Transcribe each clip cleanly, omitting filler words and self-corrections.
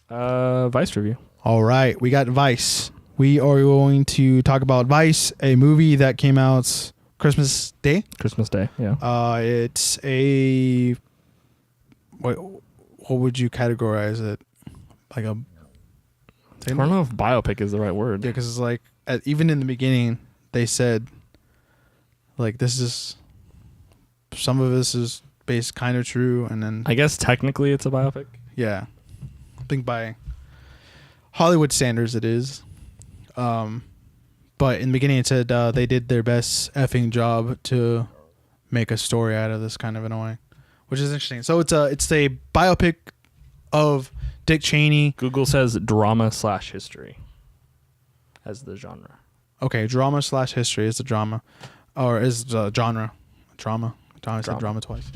Vice review. All right, we got Vice. We are going to talk about Vice, a movie that came out Christmas Day. Christmas Day, yeah. It's a what would you categorize it? Like a I don't know if biopic is the right word. Yeah, because it's like even in the beginning they said like this is some of this is based kind of true, and then I guess technically it's a biopic. yeah, I think by Hollywood standards it is. But in the beginning it said they did their best effing job to make a story out of this, kind of annoying, which is interesting. So it's a biopic of Dick Cheney. Google says drama/history as the genre. Okay, drama/history is the drama, or is the genre. Drama. I said drama twice.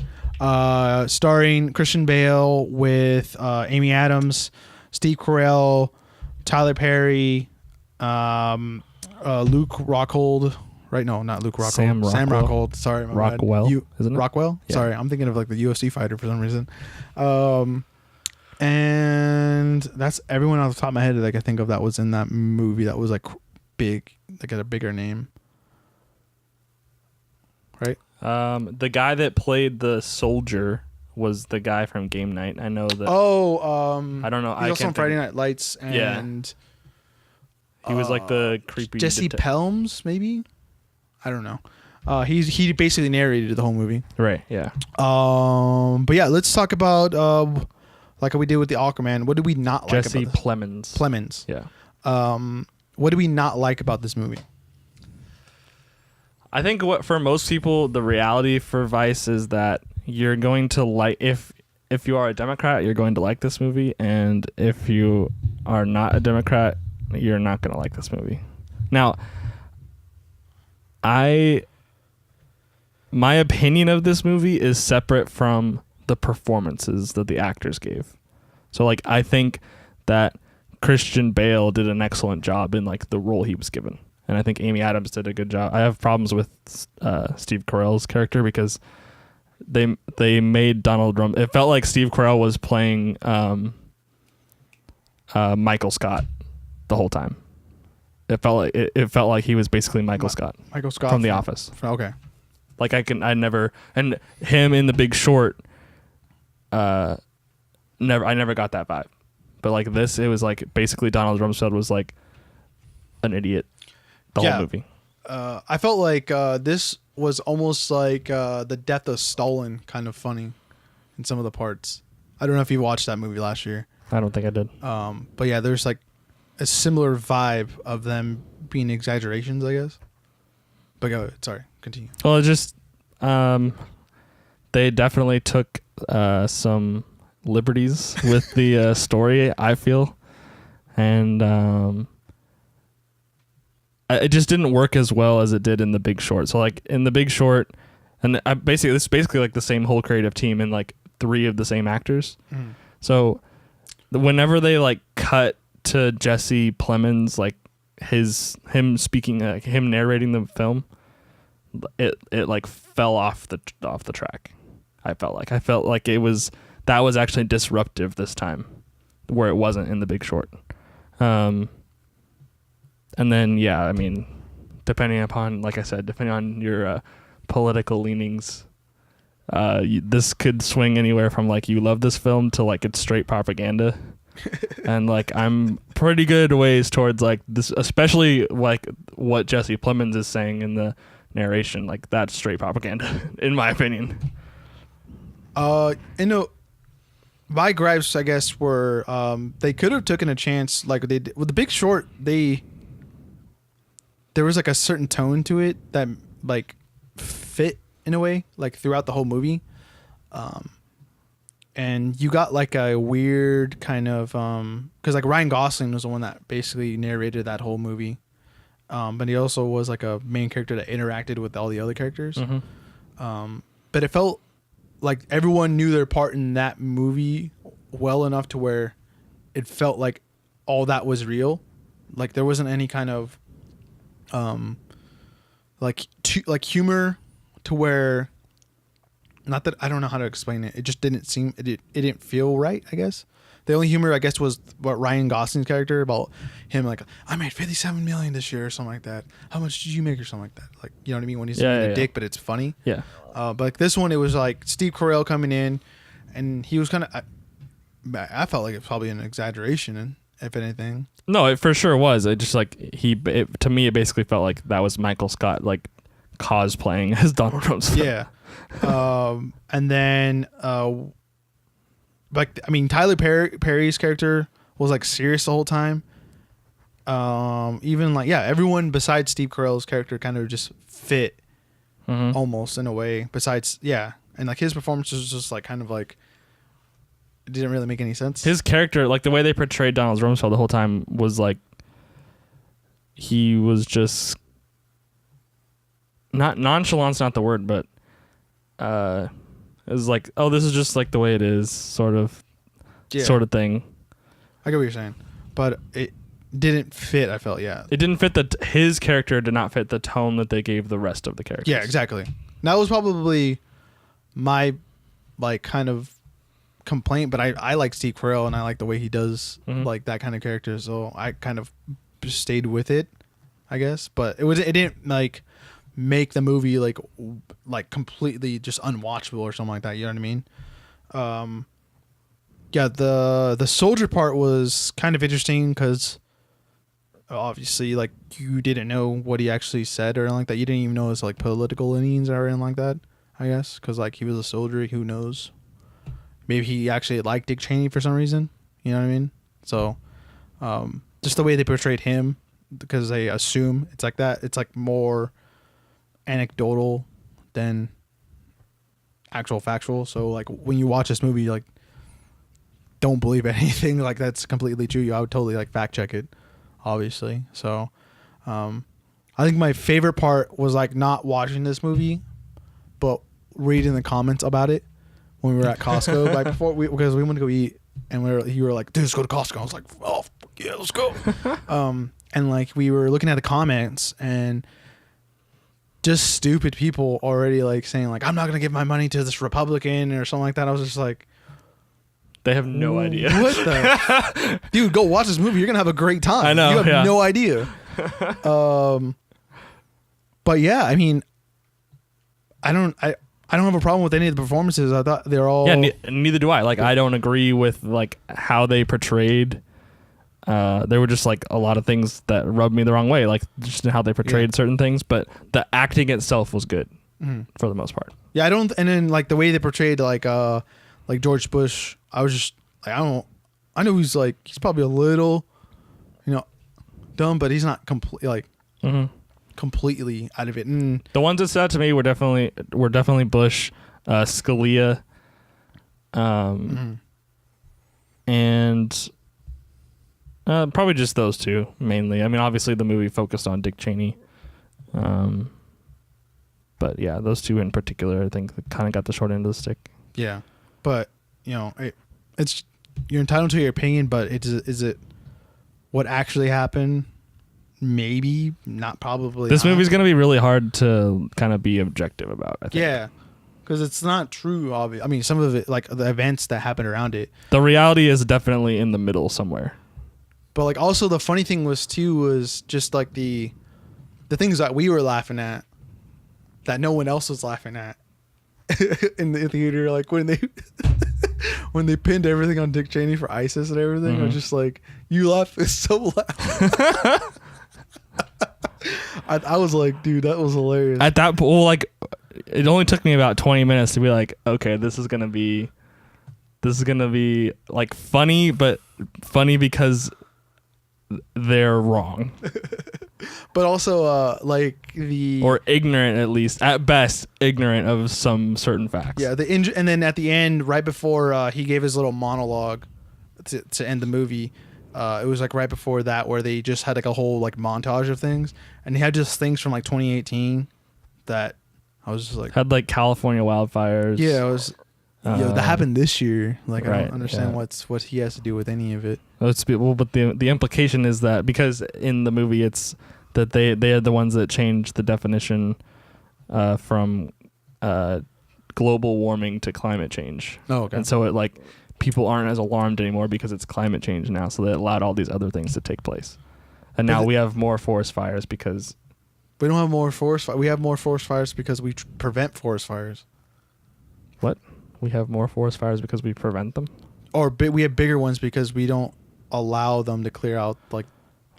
Starring Christian Bale with Amy Adams, Steve Carell, Tyler Perry, Luke Rockhold. Right? No, not Luke Rockhold. Sam Rockhold. Sorry, my bad. Rockwell, isn't it? Rockwell? Yeah. Sorry, I'm thinking of like the UFC fighter for some reason. And that's everyone off the top of my head that I can think of that was in that movie that was like big, like had a bigger name. Right? The guy that played the soldier was the guy from Game Night. I know that. I don't know. He's also on Friday Night Lights, and he was like the creepy Jesse Pelms, maybe. I don't know. He basically narrated the whole movie. Right. Yeah. But yeah, let's talk about like we did with the Aquaman. What did we not like Jesse about this? Plemons. Yeah. What do we not like about this movie? I think what for most people the reality for Vice is that you're going to like if you are a Democrat, you're going to like this movie, and if you are not a Democrat, you're not going to like this movie. Now, my opinion of this movie is separate from the performances that the actors gave. So like I think that Christian Bale did an excellent job in like the role he was given. And I think Amy Adams did a good job. I have problems with Steve Carell's character because they made Donald Trump. It felt like Steve Carell was playing Michael Scott the whole time. It felt like he was basically Michael Scott from The Office. Okay. Like I never and him in The Big Short. I never got that vibe. But like this, it was like basically Donald Rumsfeld was like an idiot the whole movie. I felt like this was almost like the death of Stalin kind of funny in some of the parts. I don't know if you watched that movie last year. I don't think I did. But yeah, there's like a similar vibe of them being exaggerations, I guess. But go ahead. Sorry, continue. Well, it just they definitely took some liberties with the story, I feel, and it just didn't work as well as it did in The Big Short. So like in The Big Short, and this is basically like the same whole creative team and like 3 of the same actors. Mm. So whenever they like cut to Jesse Plemons, like him speaking, him narrating the film, it like fell off the track. I felt like that was actually disruptive this time, where it wasn't in The Big Short. And then, yeah, I mean, depending on your political leanings, this could swing anywhere from like you love this film to like it's straight propaganda. And like I'm pretty good ways towards like this, especially like what Jesse Plemons is saying in the narration, like that's straight propaganda, in my opinion. My gripes, I guess, were they could have taken a chance like they did with The Big Short. There was like a certain tone to it that like fit in a way, like throughout the whole movie. And you got like a weird kind of because like Ryan Gosling was the one that basically narrated that whole movie, but he also was like a main character that interacted with all the other characters. Mm-hmm. But it felt like everyone knew their part in that movie well enough to where it felt like all that was real. Like there wasn't any kind of like humor to where, not that I don't know how to explain it. It just didn't seem it didn't feel right, I guess. The only humor, I guess, was what Ryan Gosling's character about him, like, I made $57 million this year or something like that. How much did you make or something like that? Like, you know what I mean? When he's being a dick, but it's funny. Yeah. But like this one, it was like Steve Carell coming in, and he was kind of. I felt like it was probably an exaggeration, if anything. No, it for sure was. It just like to me, it basically felt like that was Michael Scott like cosplaying as Donald Trump's. Yeah. And then, like, I mean, Tyler Perry's character was like serious the whole time. Even like, yeah, everyone besides Steve Carell's character kind of just fit almost in a way. Besides, yeah, and like his performance was just like kind of like it didn't really make any sense. His character, like the way they portrayed Donald Rumsfeld the whole time, was like he was just not nonchalant's not the word, but it was like, oh, this is just like the way it is, sort of thing. I get what you're saying, but it didn't fit. I felt, yeah, it didn't fit his character did not fit the tone that they gave the rest of the characters. Yeah, exactly. That was probably my like kind of complaint, but I like Steve Carell and I like the way he does like that kind of character, so I kind of stayed with it, I guess. But it didn't like make the movie like completely just unwatchable or something like that. You know what I mean? Yeah, the soldier part was kind of interesting because obviously like you didn't know what he actually said or anything like that. You didn't even know his like political leanings or anything like that, I guess, because like he was a soldier. Who knows? Maybe he actually liked Dick Cheney for some reason. You know what I mean? So just the way they portrayed him, because they assume it's like that. It's like more anecdotal than actual factual. So like when you watch this movie, like don't believe anything like that's completely true. I would totally like fact check it, obviously. So I think my favorite part was like not watching this movie, but reading the comments about it when we were at Costco right before because we went to go eat, and you were like, dude, let's go to Costco. I was like, oh yeah, let's go. And like we were looking at the comments and just stupid people already like saying like, I'm not gonna give my money to this Republican or something like that. I was just like, they have no idea. What the dude, go watch this movie. You're gonna have a great time. I know. You have no idea. But yeah, I mean, I don't have a problem with any of the performances. I thought they're all neither do I. Like I don't agree with like how they portrayed. There were just like a lot of things that rubbed me the wrong way, like just how they portrayed certain things. But the acting itself was good for the most part. Yeah, and then like the way they portrayed like George Bush, I was just like, I know he's probably a little, dumb, but he's not completely out of it. And the ones that stood out to me were definitely Bush, Scalia, and probably just those two mainly. I mean, obviously the movie focused on Dick Cheney, but yeah, those two in particular, I think, kind of got the short end of the stick. Yeah, but it's you're entitled to your opinion, but is it what actually happened? Maybe not. Probably. This movie's gonna be really hard to kind of be objective about, I think. Yeah, because it's not true. Obviously, I mean, some of it, like the events that happened around it. The reality is definitely in the middle somewhere. But like, also the funny thing was just like the things that we were laughing at, that no one else was laughing at in the theater. Like when they when they pinned everything on Dick Cheney for ISIS and everything, I was just like, you laugh so loud. I was like, dude, that was hilarious. At that point, well, like, it only took me about 20 minutes to be like, okay, this is gonna be like funny, but funny because they're wrong. But also, or ignorant, at least at best, ignorant of some certain facts. Yeah, and then at the end, right before he gave his little monologue to end the movie. It was like right before that where they just had like a whole like montage of things, and they had just things from like 2018 that I was just like, had like California wildfires. Yeah, it was. That happened this year. Like right, I don't understand what he has to do with any of it. But the implication is that because in the movie it's that they are the ones that changed the definition from global warming to climate change. Oh, okay. And so it like people aren't as alarmed anymore because it's climate change now. So they allowed all these other things to take place. And now we have more forest fires because... We don't have more forest fires. We have more forest fires because we prevent forest fires. What? We have more forest fires because we prevent them? Or we have bigger ones because we don't allow them to clear out, like...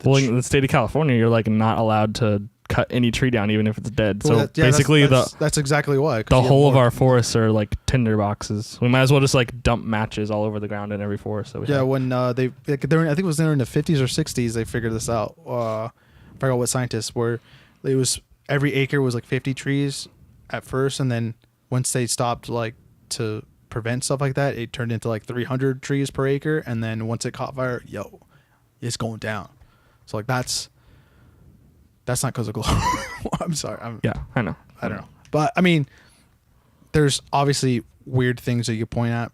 Well, in the state of California, you're like not allowed to cut any tree down even if it's dead. So basically that's exactly why. The whole of our forests are like tinder boxes. We might as well just like dump matches all over the ground in every forest. When I think it was in the 50s or 60s they figured this out. I forgot what scientists were. It was every acre was like 50 trees at first, and then once they stopped like to prevent stuff like that, it turned into like 300 trees per acre, and then once it caught fire, it's going down. So like that's not because of global. I'm sorry. I know. I don't know. But I mean, there's obviously weird things that you could point at,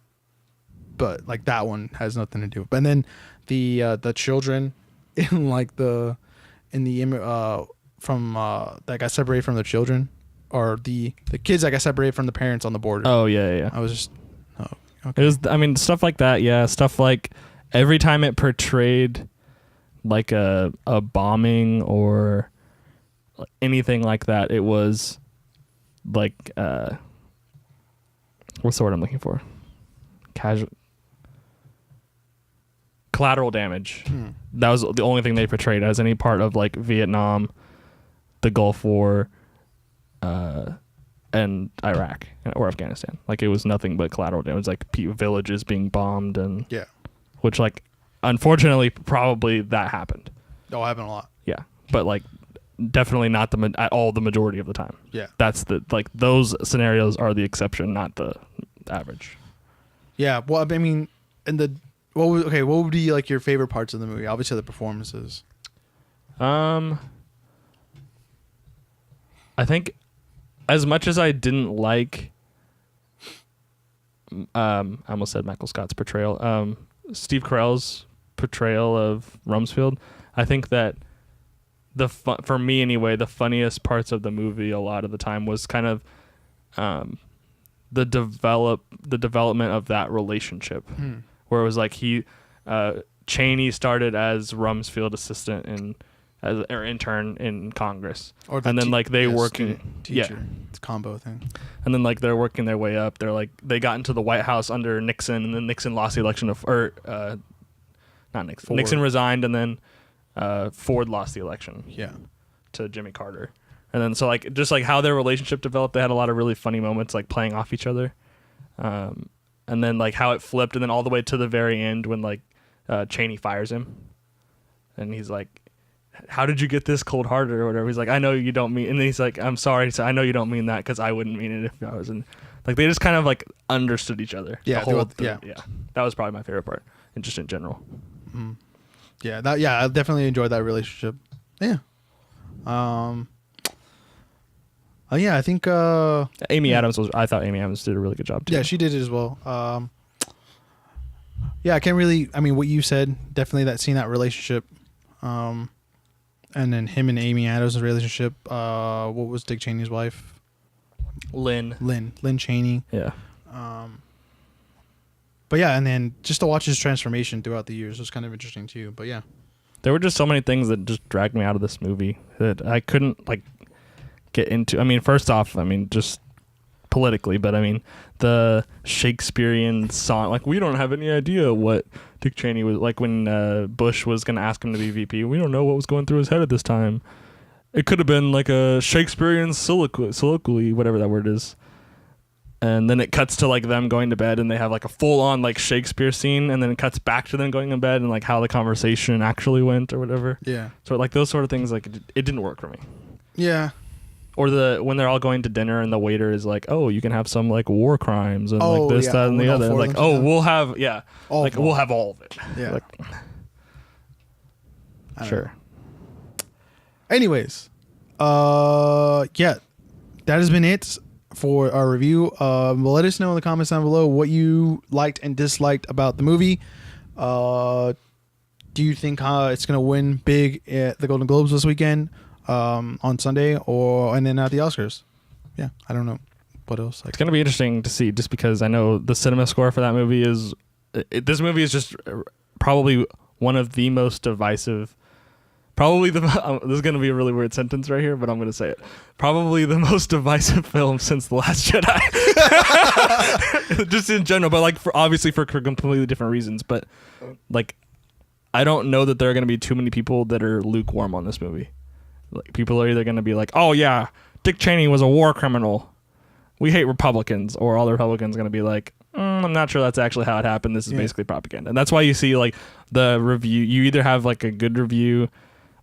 but like that one has nothing to do. And then the children in like that got separated from the children, or the kids that got separated from the parents on the border. Oh yeah. I was just okay. It was. I mean, stuff like that. Yeah, stuff like every time it portrayed like a bombing or anything like that, it was like what's the word I'm looking for? Collateral damage. That was the only thing they portrayed as any part of like Vietnam, the Gulf War, and Iraq or Afghanistan. Like it was nothing but collateral damage, like villages being bombed and which like unfortunately probably that happened. Oh, happened a lot. Yeah, but like definitely not at all the majority of the time. Yeah, that's like those scenarios are the exception, not the average. Yeah, well, I mean, what would be like your favorite parts of the movie? Obviously, the performances. I think as much as I didn't like, I almost said Michael Scott's portrayal. Steve Carell's portrayal of Rumsfeld, I think that for me anyway, the funniest parts of the movie a lot of the time was kind of the development of that relationship, where it was like Cheney started as Rumsfeld assistant or intern in Congress, and then like teacher. It's a combo thing, and then like they're working their way up. They're like they got into the White House under Nixon, and then Nixon lost the election not Nixon. Ford. Nixon resigned, and then Ford lost the election. Yeah, to Jimmy Carter, and then so like just like how their relationship developed, they had a lot of really funny moments like playing off each other, and then like how it flipped, and then all the way to the very end when like Cheney fires him, and he's like, how did you get this cold-hearted or whatever? He's like, I know you don't mean, and then he's like, I'm sorry, so I know you don't mean that because I wouldn't mean it if I was in. Like they just kind of like understood each other. Yeah, yeah. That was probably my favorite part, and just in general. Mm-hmm. Yeah, I definitely enjoyed that relationship. Yeah. I think Amy Adams I thought Amy Adams did a really good job too. Yeah, she did it as well. I can't really. I mean, what you said, definitely seeing that relationship. And then him and Amy Adams' relationship. What was Dick Cheney's wife? Lynn Cheney. Yeah. But yeah, and then just to watch his transformation throughout the years was kind of interesting too. But yeah, there were just so many things that just dragged me out of this movie that I couldn't like get into. I mean, first off, just politically, but I mean the Shakespearean song. Like we don't have any idea what Dick Cheney was like when Bush was going to ask him to be VP. We don't know what was going through his head at this time. It could have been like a Shakespearean soliloquy, whatever that word is. And then it cuts to like them going to bed, and they have like a full on like Shakespeare scene, and then it cuts back to them going to bed and like how the conversation actually went or whatever. Yeah. So like those sort of things, like it didn't work for me. Yeah. Or when they're all going to dinner and the waiter is like, oh, you can have some like war crimes and like this, that, and the other. Like, oh, we'll have we'll have all of it. Yeah. Like, sure. Anyways, that has been it for our review. Let us know in the comments down below what you liked and disliked about the movie. Do you think it's gonna win big at the Golden Globes this weekend? On Sunday and then at the Oscars. Yeah, I don't know what else. It's gonna be interesting to see, just because I know the cinema score for that movie is this movie is just probably one of the most divisive. Probably this is going to be a really weird sentence right here, but I'm going to say it. Probably the most divisive film since The Last Jedi. Just in general, but like obviously for completely different reasons. But like, I don't know that there are going to be too many people that are lukewarm on this movie. Like, people are either going to be like, "Oh yeah, Dick Cheney was a war criminal. We hate Republicans," or all the Republicans are going to be like, "I'm not sure that's actually how it happened. This is basically propaganda." And that's why you see like the review. You either have like a good review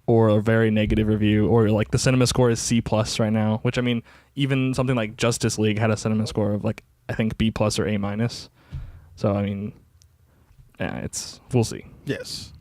or a very negative review, or like the cinema score is C+ right now, which I mean, even something like Justice League had a cinema score of like, I think B+ or A-. So I mean, yeah, we'll see. Yes.